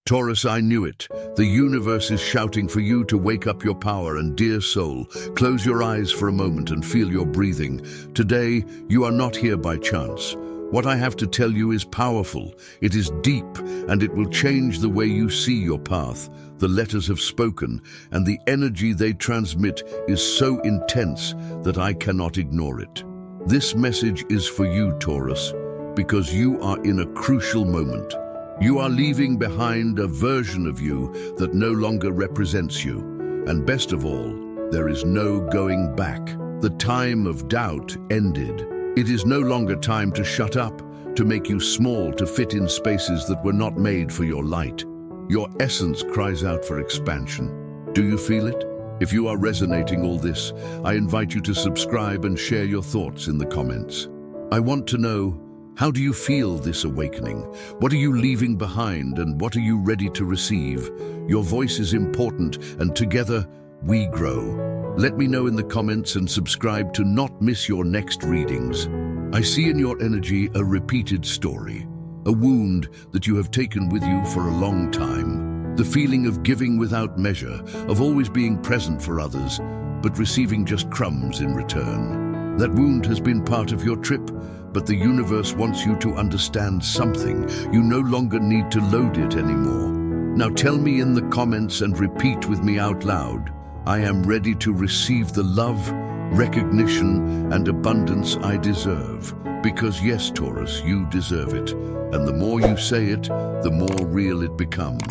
Taurus, I knew it. The universe is shouting for you to wake up your power, and dear soul, close your eyes for a moment and feel your breathing. Today, you are not here by chance. What I have to tell you is powerful, it is deep, and it will change the way you see your path. The letters have spoken, and the energy they transmit is so intense that I cannot ignore it. This message is for you, Taurus, because you are in a crucial moment. You are leaving behind a version of you that no longer represents you. And best of all, there is no going back. The time of doubt ended. It is no longer time to shut up, to make you small, to fit in spaces that were not made for your light. Your essence cries out for expansion. Do you feel it? If you are resonating all this, I invite you to subscribe and share your thoughts in the comments. I want to know, how do you feel this awakening? What are you leaving behind, and what are you ready to receive? Your voice is important, and together we grow. Let me know in the comments and subscribe to not miss your next readings. I see in your energy a repeated story, a wound that you have taken with you for a long time. The feeling of giving without measure, of always being present for others, but receiving just crumbs in return. That wound has been part of your trip, but the universe wants you to understand something. You no longer need to load it anymore. Now tell me in the comments and repeat with me out loud. I am ready to receive the love, recognition, and abundance I deserve. Because yes, Taurus, you deserve it. And the more you say it, the more real it becomes.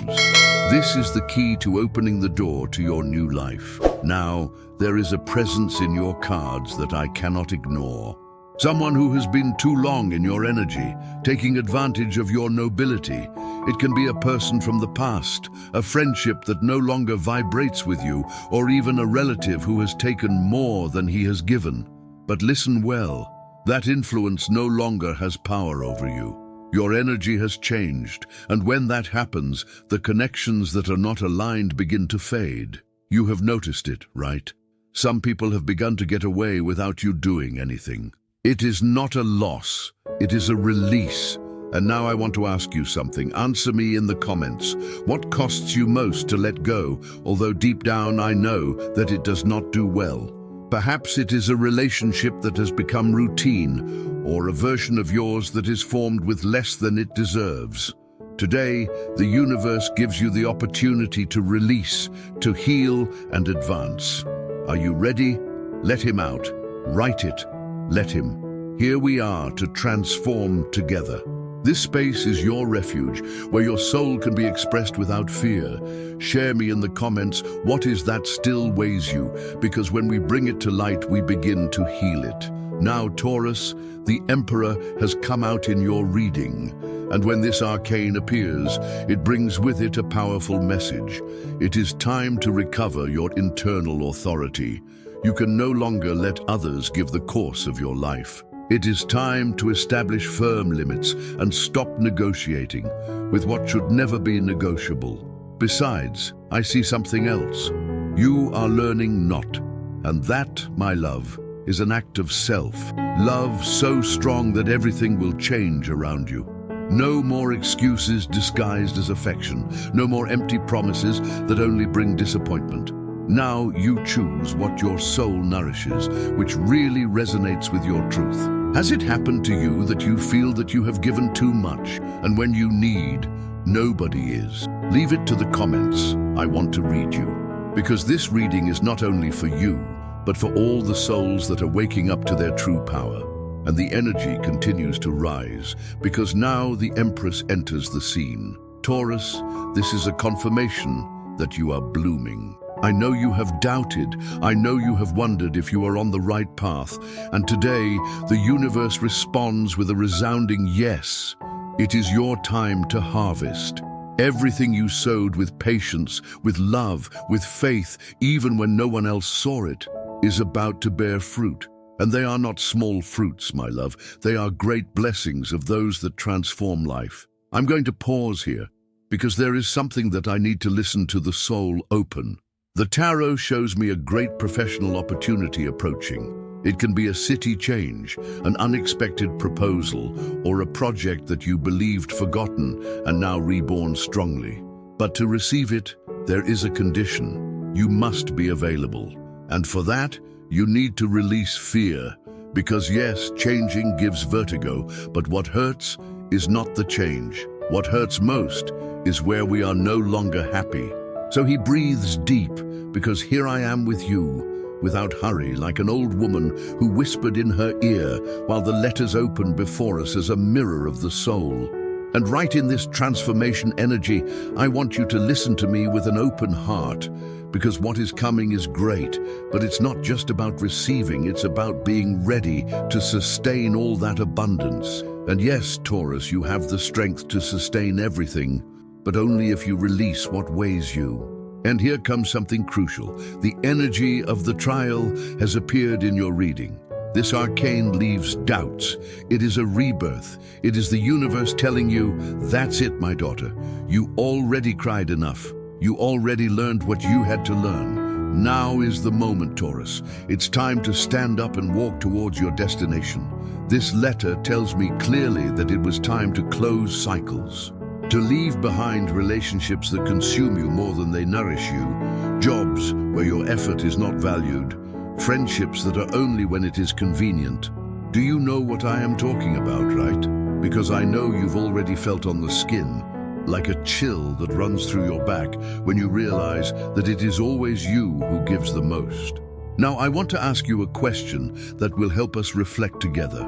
This is the key to opening the door to your new life. Now, there is a presence in your cards that I cannot ignore. Someone who has been too long in your energy, taking advantage of your nobility. It can be a person from the past, a friendship that no longer vibrates with you, or even a relative who has taken more than he has given. But listen well, that influence no longer has power over you. Your energy has changed, and when that happens, the connections that are not aligned begin to fade. You have noticed it, right? Some people have begun to get away without you doing anything. It is not a loss, it is a release. And now I want to ask you something. Answer me in the comments. What costs you most to let go, although deep down I know that it does not do well? Perhaps it is a relationship that has become routine, or a version of yours that is formed with less than it deserves. Today, the universe gives you the opportunity to release, to heal and advance. Are you ready? Let him out. Write it. Let him. Here we are to transform together. This space is your refuge, where your soul can be expressed without fear. Share me in the comments, what is that still weighs you? Because when we bring it to light, we begin to heal it. Now, Taurus, the Emperor has come out in your reading. And when this arcane appears, it brings with it a powerful message. It is time to recover your internal authority. You can no longer let others give the course of your life. It is time to establish firm limits and stop negotiating with what should never be negotiable. Besides, I see something else. You are learning not, and that, my love, is an act of self. Love so strong that everything will change around you. No more excuses disguised as affection. No more empty promises that only bring disappointment. Now you choose what your soul nourishes, which really resonates with your truth. Has it happened to you that you feel that you have given too much, and when you need, nobody is? Leave it to the comments. I want to read you. Because this reading is not only for you, but for all the souls that are waking up to their true power. And the energy continues to rise, because now the Empress enters the scene. Taurus, this is a confirmation that you are blooming. I know you have doubted, I know you have wondered if you are on the right path, and today the universe responds with a resounding yes. It is your time to harvest. Everything you sowed with patience, with love, with faith, even when no one else saw it, is about to bear fruit. And they are not small fruits, my love. They are great blessings of those that transform life. I'm going to pause here, because there is something that I need to listen to the soul open. The tarot shows me a great professional opportunity approaching. It can be a city change, an unexpected proposal, or a project that you believed forgotten and now reborn strongly. But to receive it, there is a condition. You must be available. And for that, you need to release fear. Because yes, changing gives vertigo, but what hurts is not the change. What hurts most is where we are no longer happy. So he breathes deep, because here I am with you, without hurry, like an old woman who whispered in her ear while the letters opened before us as a mirror of the soul. And right in this transformation energy, I want you to listen to me with an open heart, because what is coming is great, but it's not just about receiving, it's about being ready to sustain all that abundance. And yes, Taurus, you have the strength to sustain everything, but only if you release what weighs you. And here comes something crucial. The energy of the trial has appeared in your reading. This arcane leaves doubts. It is a rebirth. It is the universe telling you, that's it, my daughter. You already cried enough. You already learned what you had to learn. Now is the moment, Taurus. It's time to stand up and walk towards your destination. This letter tells me clearly that it was time to close cycles, to leave behind relationships that consume you more than they nourish you, jobs where your effort is not valued, friendships that are only when it is convenient. Do you know what I am talking about, right? Because I know you've already felt on the skin, like a chill that runs through your back when you realize that it is always you who gives the most. Now, I want to ask you a question that will help us reflect together.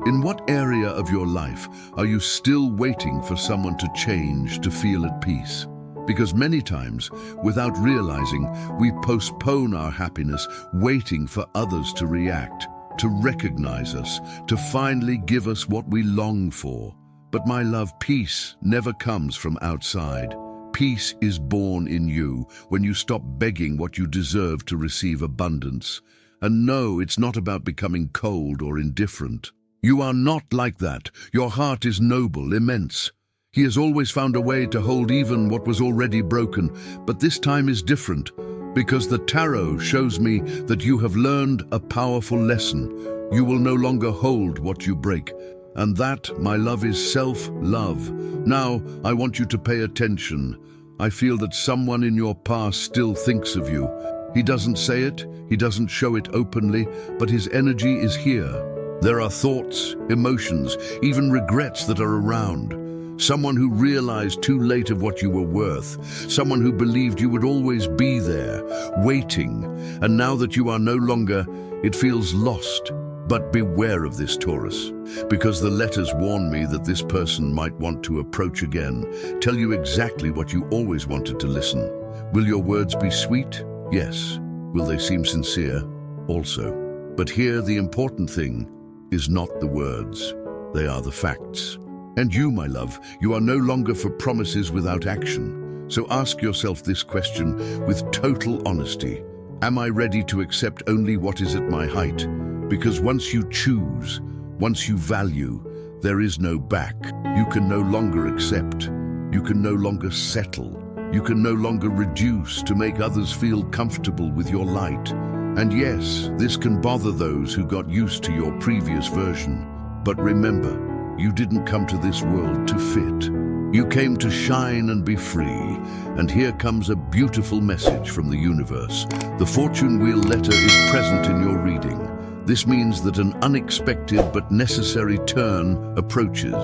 In what area of your life are you still waiting for someone to change to feel at peace? Because many times, without realizing, we postpone our happiness, waiting for others to react, to recognize us, to finally give us what we long for. But my love, peace never comes from outside. Peace is born in you when you stop begging what you deserve to receive abundance. And no, it's not about becoming cold or indifferent. You are not like that. Your heart is noble, immense. He has always found a way to hold even what was already broken, but this time is different, because the tarot shows me that you have learned a powerful lesson. You will no longer hold what you break. And that, my love, is self-love. Now, I want you to pay attention. I feel that someone in your past still thinks of you. He doesn't say it, he doesn't show it openly, but his energy is here. There are thoughts, emotions, even regrets that are around. Someone who realized too late of what you were worth. Someone who believed you would always be there, waiting. And now that you are no longer, it feels lost. But beware of this, Taurus, because the letters warn me that this person might want to approach again, tell you exactly what you always wanted to listen. Will your words be sweet? Yes. Will they seem sincere? Also. But here the important thing is not the words. They are the facts. And you, my love, you are no longer for promises without action. So ask yourself this question with total honesty. Am I ready to accept only what is at my height? Because once you choose, once you value, there is no back. You can no longer accept. You can no longer settle. You can no longer reduce to make others feel comfortable with your light. And yes, this can bother those who got used to your previous version. But remember, you didn't come to this world to fit. You came to shine and be free. And here comes a beautiful message from the universe. The fortune wheel letter is present in your reading. This means that an unexpected but necessary turn approaches.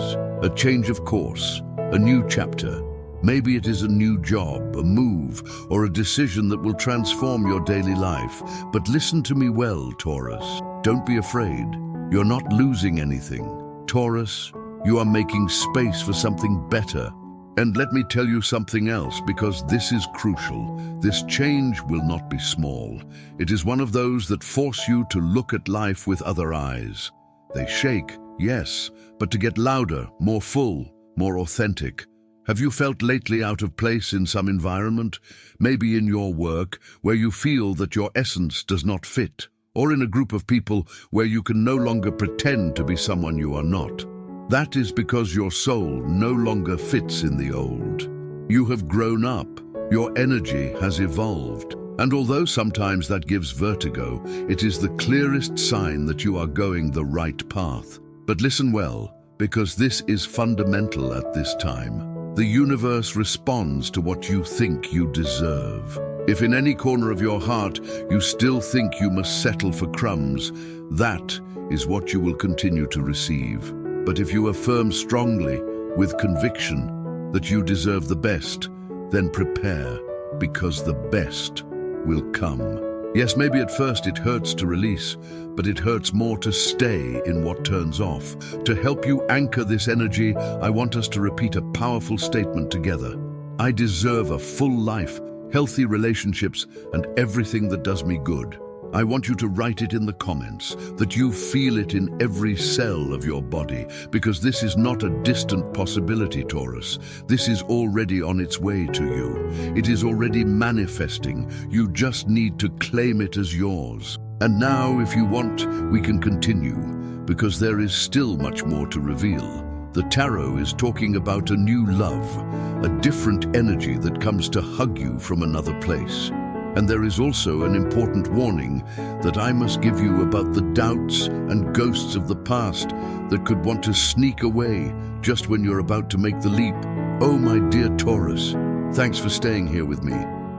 A change of course, a new chapter. Maybe it is a new job, a move, or a decision that will transform your daily life. But listen to me well, Taurus. Don't be afraid. You're not losing anything. Taurus, you are making space for something better. And let me tell you something else, because this is crucial. This change will not be small. It is one of those that force you to look at life with other eyes. They shake, yes, but to get louder, more full, more authentic. Have you felt lately out of place in some environment? Maybe in your work, where you feel that your essence does not fit, or in a group of people where you can no longer pretend to be someone you are not. That is because your soul no longer fits in the old. You have grown up, your energy has evolved, and although sometimes that gives vertigo, it is the clearest sign that you are going the right path. But listen well, because this is fundamental at this time. The universe responds to what you think you deserve. If in any corner of your heart you still think you must settle for crumbs, that is what you will continue to receive. But if you affirm strongly, with conviction, that you deserve the best, then prepare, because the best will come. Yes, maybe at first it hurts to release, but it hurts more to stay in what turns off. To help you anchor this energy, I want us to repeat a powerful statement together. I deserve a full life, healthy relationships, and everything that does me good. I want you to write it in the comments, that you feel it in every cell of your body, because this is not a distant possibility, Taurus. This is already on its way to you. It is already manifesting. You just need to claim it as yours. And now, if you want, we can continue, because there is still much more to reveal. The tarot is talking about a new love, a different energy that comes to hug you from another place. And there is also an important warning that I must give you about the doubts and ghosts of the past that could want to sneak away just when you're about to make the leap. Oh, my dear Taurus, thanks for staying here with me.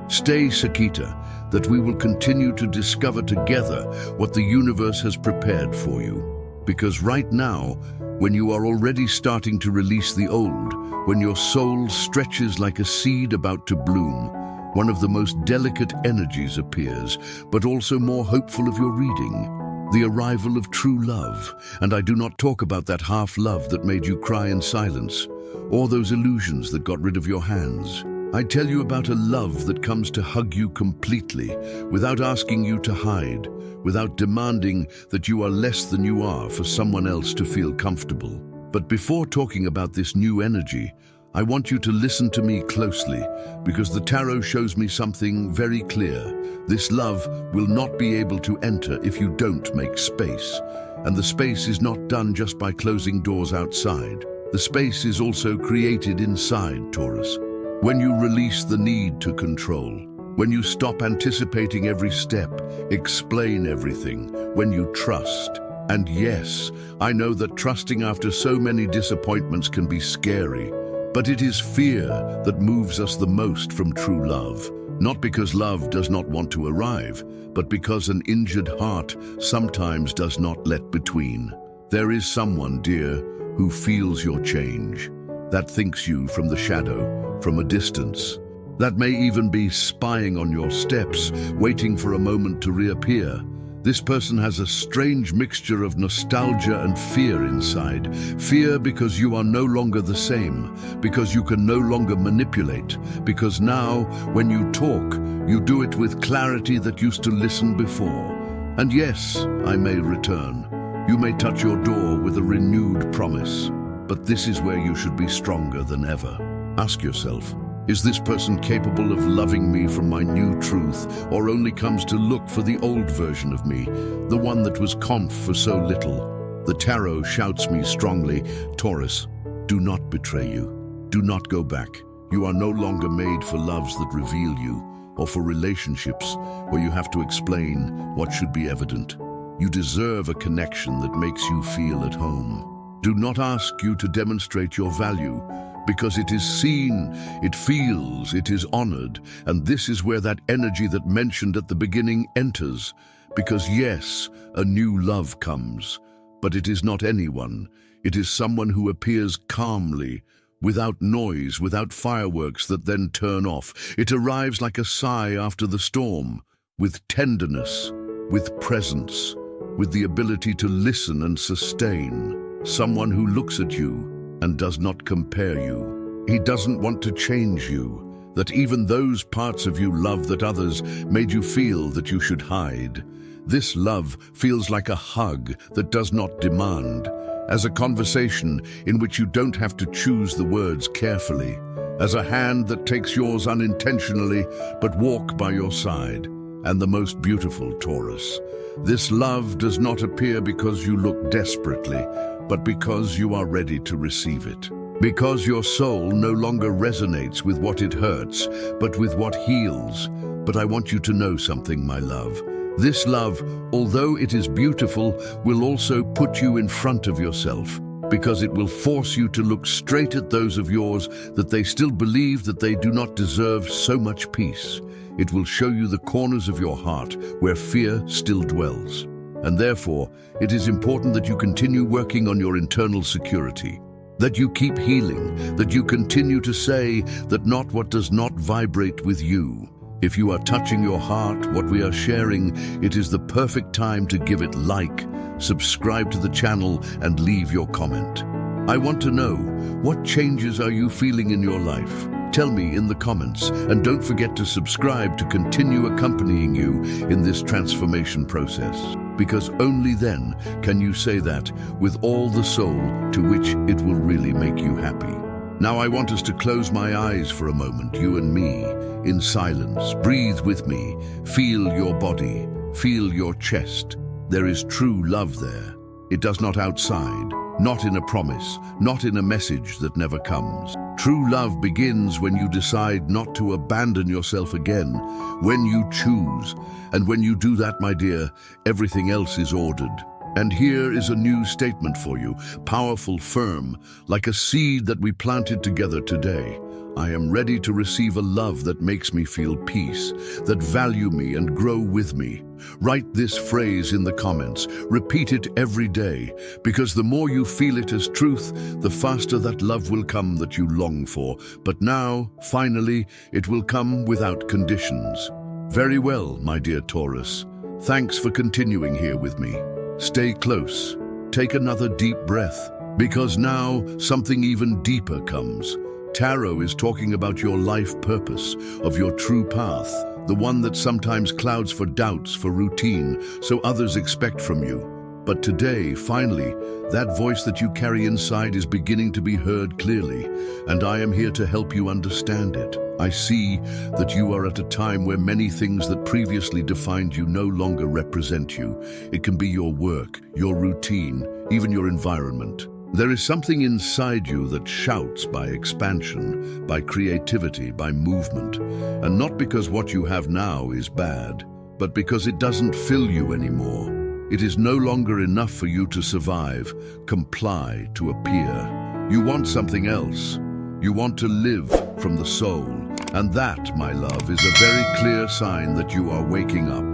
Stay, Sakita, that we will continue to discover together what the universe has prepared for you. Because right now, when you are already starting to release the old, when your soul stretches like a seed about to bloom, one of the most delicate energies appears, but also more hopeful of your reading, the arrival of true love. And I do not talk about that half-love that made you cry in silence, or those illusions that got rid of your hands. I tell you about a love that comes to hug you completely, without asking you to hide, without demanding that you are less than you are for someone else to feel comfortable. But before talking about this new energy, I want you to listen to me closely, because the tarot shows me something very clear. This love will not be able to enter if you don't make space. And the space is not done just by closing doors outside. The space is also created inside, Taurus. When you release the need to control, when you stop anticipating every step, explain everything, when you trust. And yes, I know that trusting after so many disappointments can be scary. But it is fear that moves us the most from true love. Not because love does not want to arrive, but because an injured heart sometimes does not let between. There is someone, dear, who feels your change, that thinks you from the shadow, from a distance, that may even be spying on your steps, waiting for a moment to reappear. This person has a strange mixture of nostalgia and fear inside. Fear because you are no longer the same, because you can no longer manipulate, because now, when you talk, you do it with clarity that used to listen before. And yes, I may return. You may touch your door with a renewed promise, but this is where you should be stronger than ever. Ask yourself, is this person capable of loving me from my new truth, or only comes to look for the old version of me, the one that was conf for so little? The tarot shouts me strongly, Taurus, do not betray you. Do not go back. You are no longer made for loves that reveal you, or for relationships where you have to explain what should be evident. You deserve a connection that makes you feel at home. Do not ask you to demonstrate your value, because it is seen, it feels, it is honored, and this is where that energy that mentioned at the beginning enters. Because yes, a new love comes, but it is not anyone. It is someone who appears calmly, without noise, without fireworks that then turn off. It arrives like a sigh after the storm, with tenderness, with presence, with the ability to listen and sustain. Someone who looks at you and does not compare you. He doesn't want to change you, that even those parts of you love that others made you feel that you should hide. This love feels like a hug that does not demand, as a conversation in which you don't have to choose the words carefully, as a hand that takes yours unintentionally but walk by your side. And the most beautiful, Taurus, this love does not appear because you look desperately, but because you are ready to receive it. Because your soul no longer resonates with what it hurts, but with what heals. But I want you to know something, my love. This love, although it is beautiful, will also put you in front of yourself. because it will force you to look straight at those of yours that they still believe that they do not deserve so much peace. It will show you the corners of your heart where fear still dwells. And therefore, it is important that you continue working on your internal security, that you keep healing, that you continue to say that not what does not vibrate with you. If you are touching your heart, what we are sharing, it is the perfect time to give it like, subscribe to the channel, and leave your comment. I want to know, what changes are you feeling in your life? Tell me in the comments, and don't forget to subscribe to continue accompanying you in this transformation process, because only then can you say that with all the soul to which it will really make you happy. Now I want us to close my eyes for a moment, you and me, in silence. Breathe with me, feel your body, feel your chest. There is true love there. It does not outside, not in a promise, not in a message that never comes. True love begins when you decide not to abandon yourself again, when you choose. And when you do that, my dear, everything else is ordered. And here is a new statement for you, powerful, firm, like a seed that we planted together today. I am ready to receive a love that makes me feel peace, that value me and grow with me. Write this phrase in the comments. Repeat it every day, because the more you feel it as truth, the faster that love will come that you long for. But now, finally, it will come without conditions. Very well, my dear Taurus. Thanks for continuing here with me. Stay close. Take another deep breath, because now something even deeper comes. Tarot is talking about your life purpose, of your true path, the one that sometimes clouds for doubts, for routine, so others expect from you. But today, finally, that voice that you carry inside is beginning to be heard clearly, and I am here to help you understand it. I see that you are at a time where many things that previously defined you no longer represent you. It can be your work, your routine, even your environment. There is something inside you that shouts by expansion, by creativity, by movement, and not because what you have now is bad, but because it doesn't fill you anymore. It is no longer enough for you to survive, comply, to appear. You want something else. You want to live from the soul, and that, my love, is a very clear sign that you are waking up.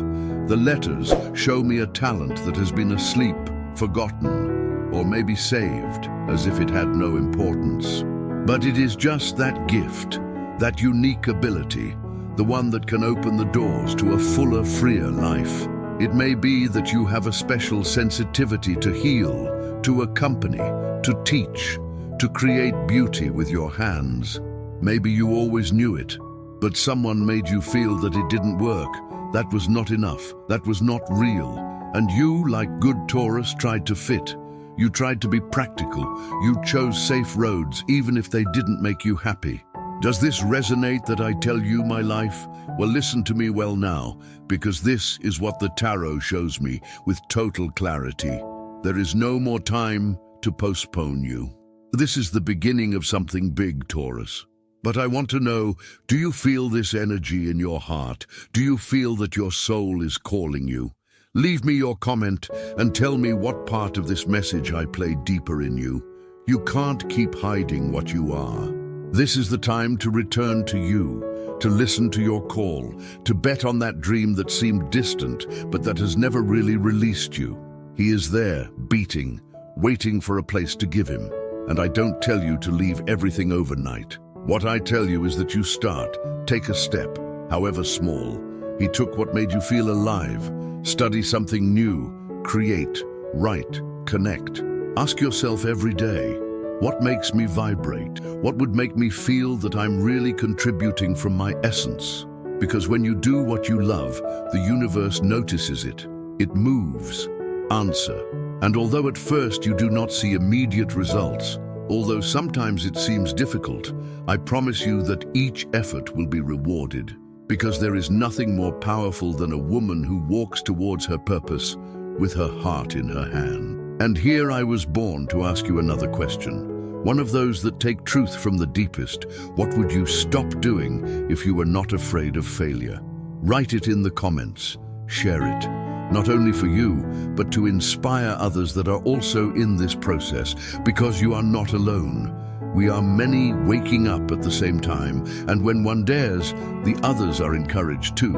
The letters show me a talent that has been asleep, forgotten, or maybe saved, as if it had no importance. But it is just that gift, that unique ability, the one that can open the doors to a fuller, freer life. It may be that you have a special sensitivity to heal, to accompany, to teach, to create beauty with your hands. Maybe you always knew it, but someone made you feel that it didn't work. That was not enough, that was not real. And you, like good Taurus, tried to fit. You tried to be practical. You chose safe roads, even if they didn't make you happy. Does this resonate that I tell you, my life? Well, listen to me well now, because this is what the tarot shows me with total clarity. There is no more time to postpone you. This is the beginning of something big, Taurus. But I want to know, do you feel this energy in your heart? Do you feel that your soul is calling you? Leave me your comment and tell me what part of this message I played deeper in you. You can't keep hiding what you are. This is the time to return to you, to listen to your call, to bet on that dream that seemed distant but that has never really released you. He is there, beating, waiting for a place to give him. And I don't tell you to leave everything overnight. What I tell you is that you start, take a step, however small. He took what made you feel alive. Study something new, create, write, connect. Ask yourself every day, what makes me vibrate? What would make me feel that I'm really contributing from my essence? Because when you do what you love, the universe notices it. It moves. Answer. And although at first you do not see immediate results, although sometimes it seems difficult, I promise you that each effort will be rewarded. Because there is nothing more powerful than a woman who walks towards her purpose with her heart in her hand. And here I was born to ask you another question. One of those that take truth from the deepest. What would you stop doing if you were not afraid of failure? Write it in the comments. Share it. not only for you, but to inspire others that are also in this process, because you are not alone. We are many waking up at the same time, and when one dares, the others are encouraged too.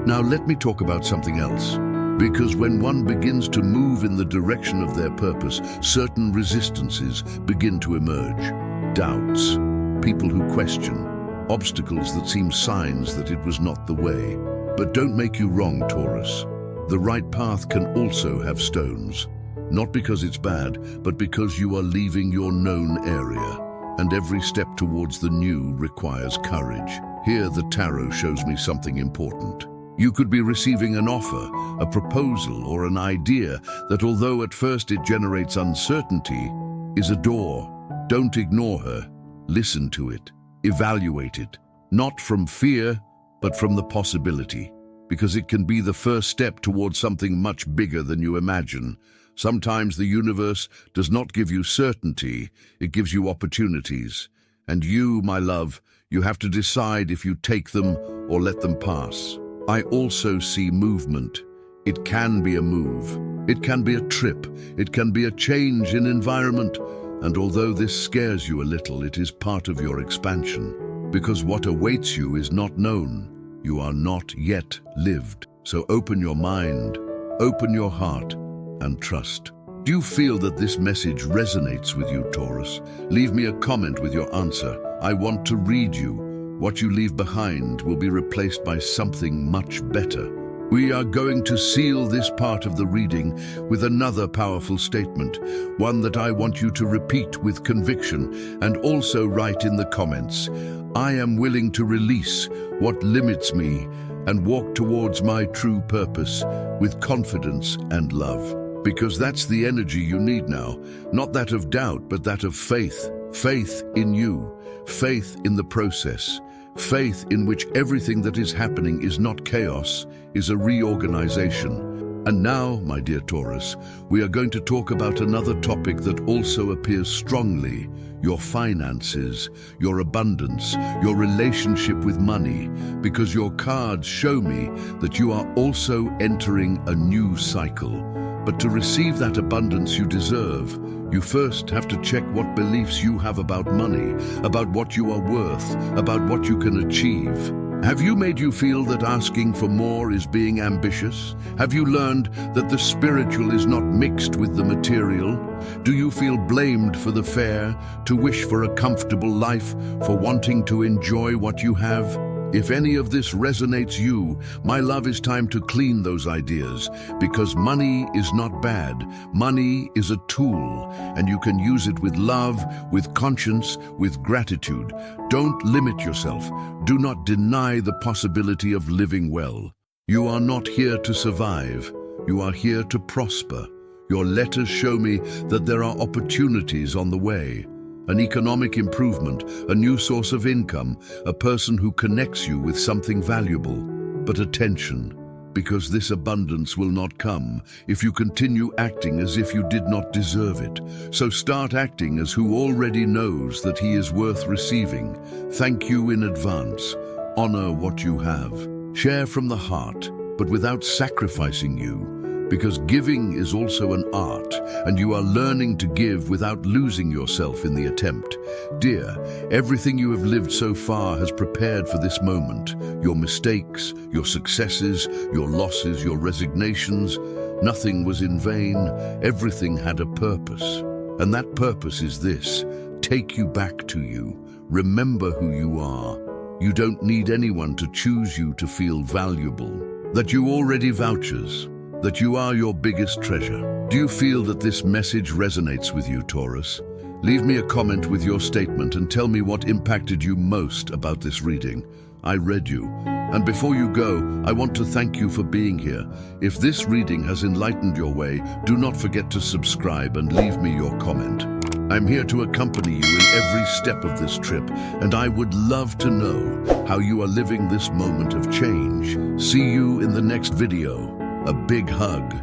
Now let me talk about something else. Because when one begins to move in the direction of their purpose, certain resistances begin to emerge. Doubts, people who question, obstacles that seem signs that it was not the way. But don't make you wrong, Taurus. The right path can also have stones. Not because it's bad, but because you are leaving your known area. And every step towards the new requires courage. Here the tarot shows me something important. You could be receiving an offer, a proposal, or an idea that, although at first it generates uncertainty, is a door. Don't ignore her. Listen to it. Evaluate it. Not from fear, but from the possibility. Because it can be the first step towards something much bigger than you imagine. Sometimes the universe does not give you certainty, it gives you opportunities. And you, my love, you have to decide if you take them or let them pass. I also see movement. It can be a move. It can be a trip. It can be a change in environment. And although this scares you a little, it is part of your expansion. Because what awaits you is not known. You are not yet lived. So open your mind, open your heart, and trust. Do you feel that this message resonates with you, Taurus? Leave me a comment with your answer. I want to read you. What you leave behind will be replaced by something much better. We are going to seal this part of the reading with another powerful statement, one that I want you to repeat with conviction and also write in the comments. I am willing to release what limits me and walk towards my true purpose with confidence and love. Because that's the energy you need now, not that of doubt, but that of faith. Faith in you, faith in the process, faith in which everything that is happening is not chaos, is a reorganization. And now, my dear Taurus, we are going to talk about another topic that also appears strongly: your finances, your abundance, your relationship with money, because your cards show me that you are also entering a new cycle. But to receive that abundance you deserve, you first have to check what beliefs you have about money, about what you are worth, about what you can achieve. Have you made you feel that asking for more is being ambitious? Have you learned that the spiritual is not mixed with the material? Do you feel blamed for the fair, to wish for a comfortable life, for wanting to enjoy what you have? If any of this resonates you, my love, is time to clean those ideas, because money is not bad. Money is a tool, and you can use it with love, with conscience, with gratitude. Don't limit yourself. Do not deny the possibility of living well. You are not here to survive. You are here to prosper. Your letters show me that there are opportunities on the way. An economic improvement, a new source of income, a person who connects you with something valuable. But attention, because this abundance will not come if you continue acting as if you did not deserve it. So start acting as who already knows that he is worth receiving. Thank you in advance. Honor what you have. Share from the heart, but without sacrificing you. Because giving is also an art, and you are learning to give without losing yourself in the attempt. Dear, everything you have lived so far has prepared for this moment. Your mistakes, your successes, your losses, your resignations. Nothing was in vain. Everything had a purpose. And that purpose is this: take you back to you. Remember who you are. You don't need anyone to choose you to feel valuable. That you already vouchers. That you are your biggest treasure. Do you feel that this message resonates with you, Taurus? Leave me a comment with your statement and tell me what impacted you most about this reading. I read you. And before you go, I want to thank you for being here. If this reading has enlightened your way, do not forget to subscribe and leave me your comment. I'm here to accompany you in every step of this trip, and I would love to know how you are living this moment of change. See you in the next video. A big hug.